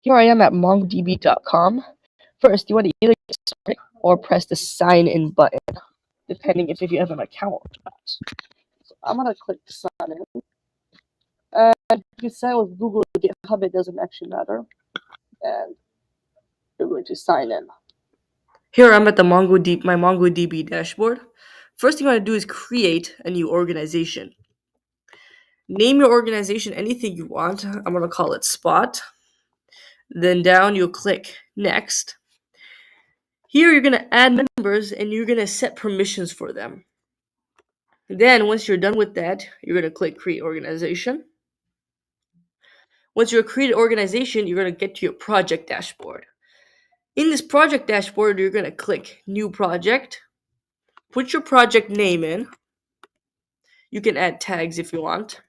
Here I am at mongodb.com. First, you want to either get started or press the sign in button, depending if you have an account or not. So I'm going to click sign in. And you can sign with Google or GitHub, it doesn't actually matter. And you're going to sign in. Here I'm at my MongoDB dashboard. First thing you want to do is create a new organization. Name your organization anything you want. I'm going to call it Spot. Then down you'll click Next. Here you're going to add members and you're going to set permissions for them. Then once you're done with that, you're going to click Create Organization. Once you're a created organization, you're going to get to your project dashboard. In this project dashboard, you're going to click New Project. Put your project name in. You can add tags if you want.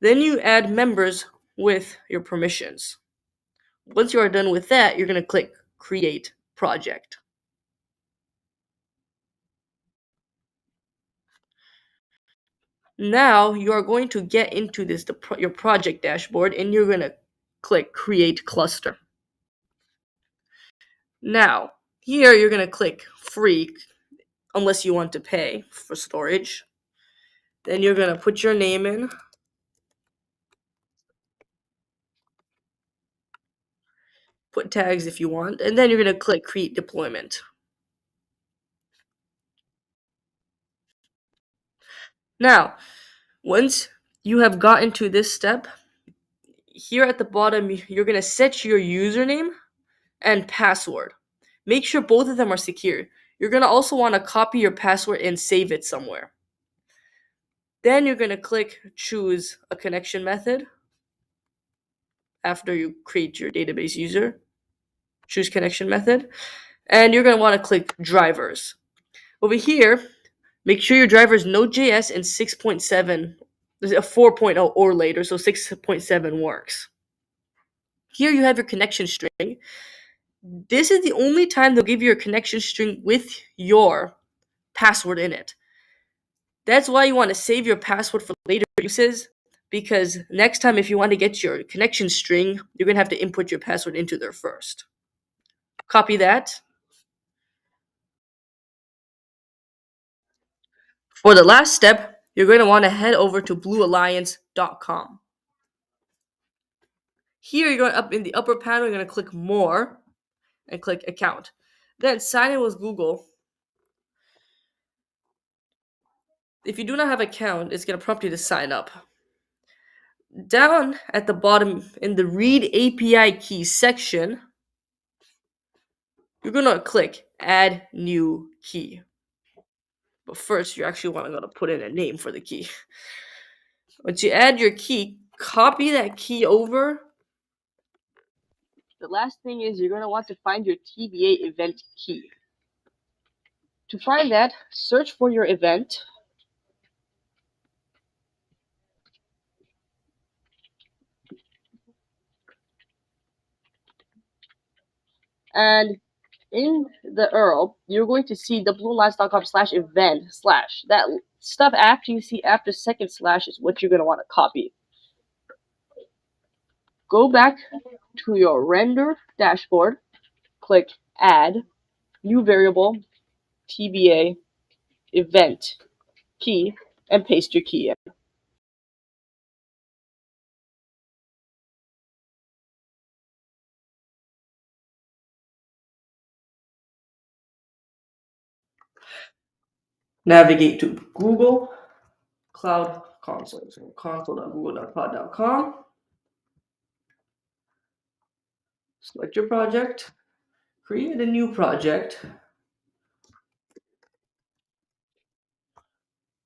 Then you add members with your permissions. Once you are done with that, you're going to click Create Project. Now you are going to get into your project dashboard and you're going to click Create Cluster. Now, here you're going to click Free unless you want to pay for storage. Then you're going to put your name in. Put tags if you want, and then you're going to click Create Deployment. Now, once you have gotten to this step, here at the bottom, you're going to set your username and password. Make sure both of them are secure. You're going to also want to copy your password and save it somewhere. Then you're going to click Choose a Connection Method. After you create your database user, choose Connection Method. And you're going to want to click Drivers. Over here, make sure your driver is Node.js and 6.7, there's a 4.0 or later, so 6.7 works. Here you have your connection string. This is the only time they'll give you a connection string with your password in it. That's why you want to save your password for later uses, because next time if you want to get your connection string, you're going to have to input your password into there first. Copy that. For the last step, you're going to want to head over to bluealliance.com. Here you're going up in the upper panel, you're going to click More and click Account. Then sign in with Google. If you do not have an account, it's going to prompt you to sign up. Down at the bottom in the Read API Keys section, you're going to click Add New Key. But first, you actually want to put in a name for the key. Once you add your key, copy that key over. The last thing is you're going to want to find your TBA event key. To find that, search for your event. And in the URL, you're going to see the bluealliance.com/event/ that stuff after you see after second slash is what you're going to want to copy. Go back to your render dashboard, click Add, New Variable, TBA, Event, Key, and paste your key in. Navigate to Google Cloud Console, so console.google.cloud.com. Select your project, create a new project.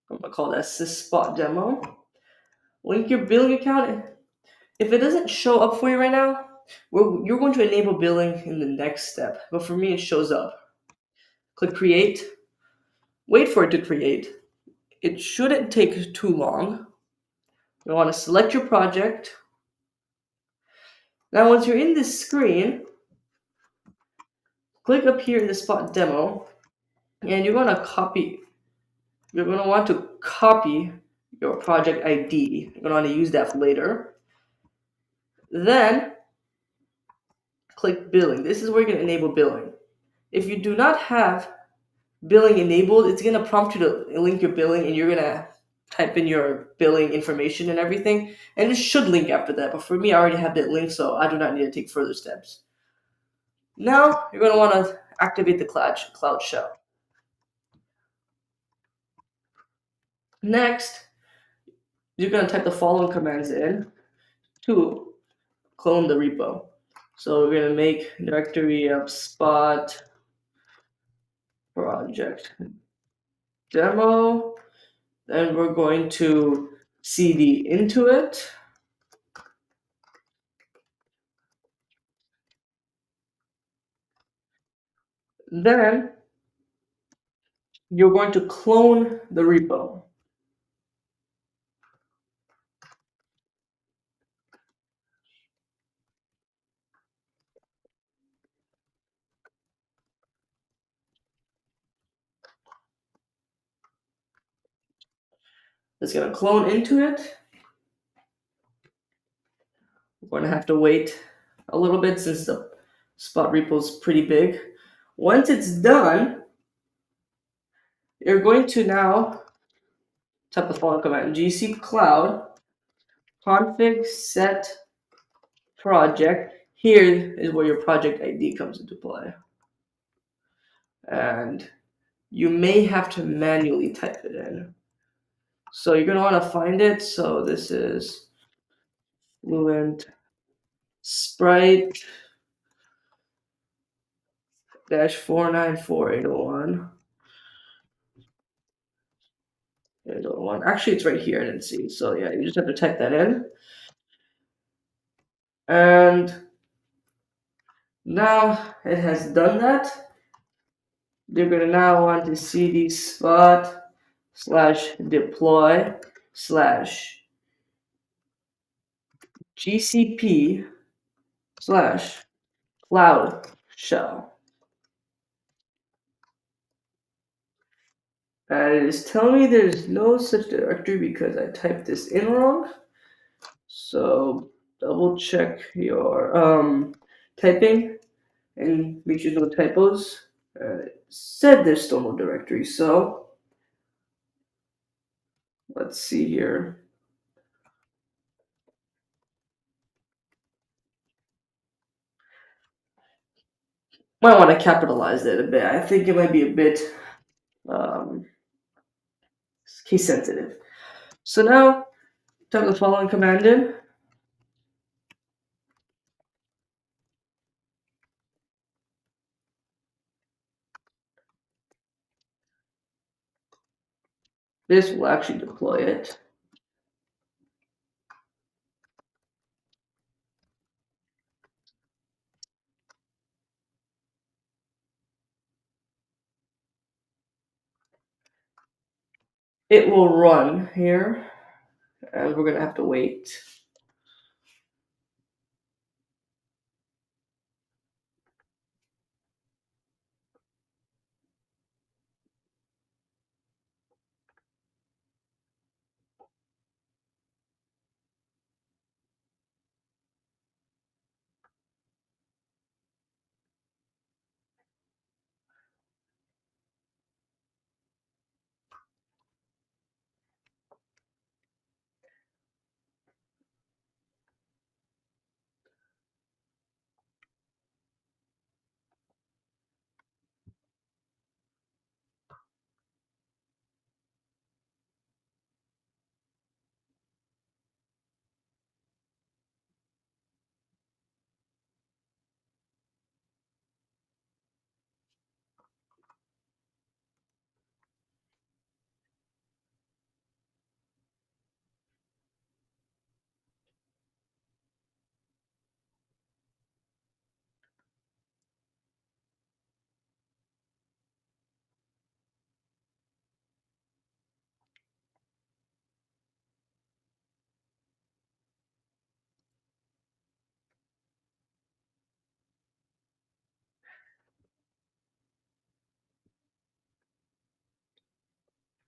I'm going to call that Spot Demo. Link your billing account. If it doesn't show up for you right now, you're going to enable billing in the next step. But for me, it shows up. Click Create. Wait for it to create. It shouldn't take too long. You want to select your project. Now, once you're in this screen, click up here in the Spot Demo, and you're going to copy. You're going to want to copy your project ID. You're going to want to use that for later. Then click billing. This is where you're going to enable billing. If you do not have billing enabled, it's going to prompt you to link your billing, and you're going to type in your billing information and everything, and it should link after that. But for me, I already have that link, so I do not need to take further steps. Now, you're going to want to activate the Cloud Shell. Next, you're going to type the following commands in to clone the repo. So we're going to make directory of spot project demo. Then we're going to cd into it. Then you're going to clone the repo. It's going to clone into it. We're going to have to wait a little bit since the spot repo is pretty big. Once it's done, you're going to now type the following command: GCP cloud config set project. Here is where your project ID comes into play. And you may have to manually type it in. So you're going to want to find it. So this is Fluent Sprite dash 494801. 801. Actually, it's right here. I didn't see. So yeah, you just have to type that in. And now it has done that. You're going to now want to cd spot / deploy / GCP / cloud shell. And it is telling me there's no such directory because I typed this in wrong. So double check your typing and make sure no typos. It said there's still no directory, so let's see here. Might want to capitalize that a bit. I think it might be a bit case sensitive. So now type the following command in. This will actually deploy it. It will run here, and we're going to have to wait.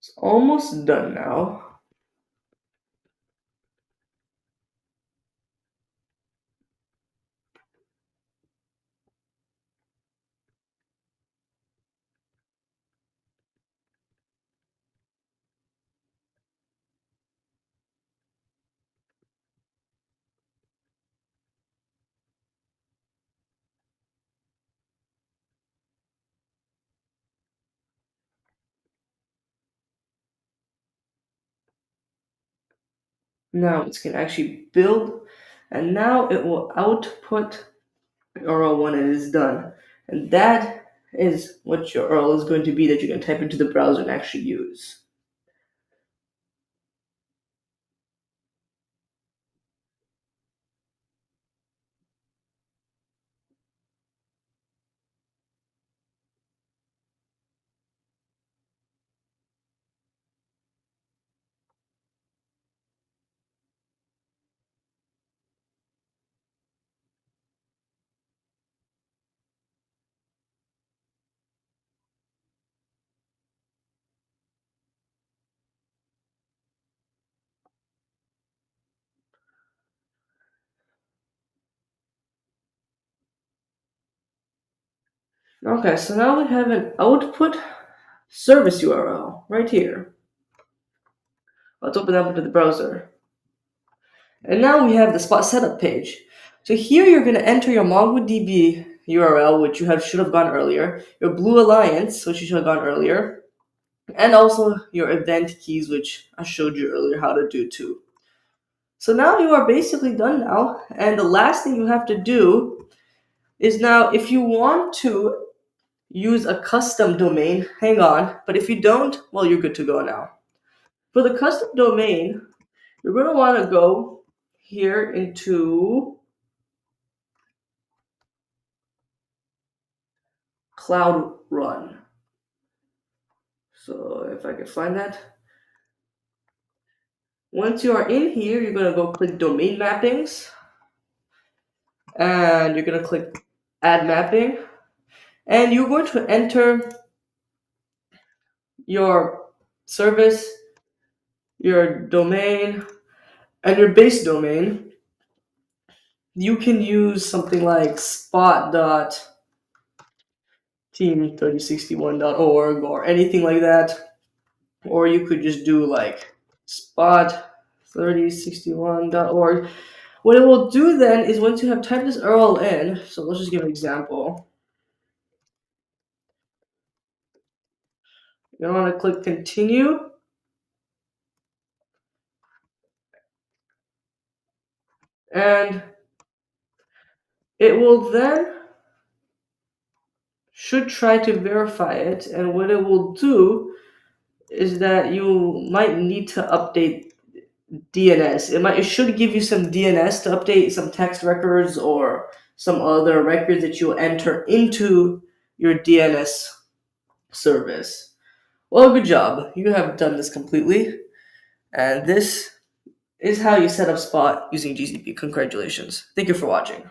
It's almost done now. Now it's going to actually build, and now it will output URL when it is done. And that is what your URL is going to be that you can type into the browser and actually use. Okay, so now we have an output service URL right here. Let's open that up into the browser. And now we have the Spot setup page. So here you're going to enter your MongoDB URL, which you should have gone earlier, your Blue Alliance, which you should have gone earlier, and also your event keys, which I showed you earlier how to do too. So now you are basically done now, and the last thing you have to do is now, if you want to use a custom domain, hang on, but if you don't, well, you're good to go now. For the custom domain, you're going to want to go here into Cloud Run. So if I can find that. Once you are in here, you're going to go click Domain Mappings. And you're going to click Add Mapping. And you're going to enter your service, your domain, and your base domain. You can use something like spot.team3061.org or anything like that. Or you could just do like spot3061.org. What it will do then is once you have typed this URL in, so let's just give an example. You're going to want to click continue. And it will then should try to verify it. And what it will do is that you might need to update DNS. It should give you some DNS to update some text records or some other records that you enter into your DNS service. Well, good job. You have done this completely. And this is how you set up Spot using GCP. Congratulations. Thank you for watching.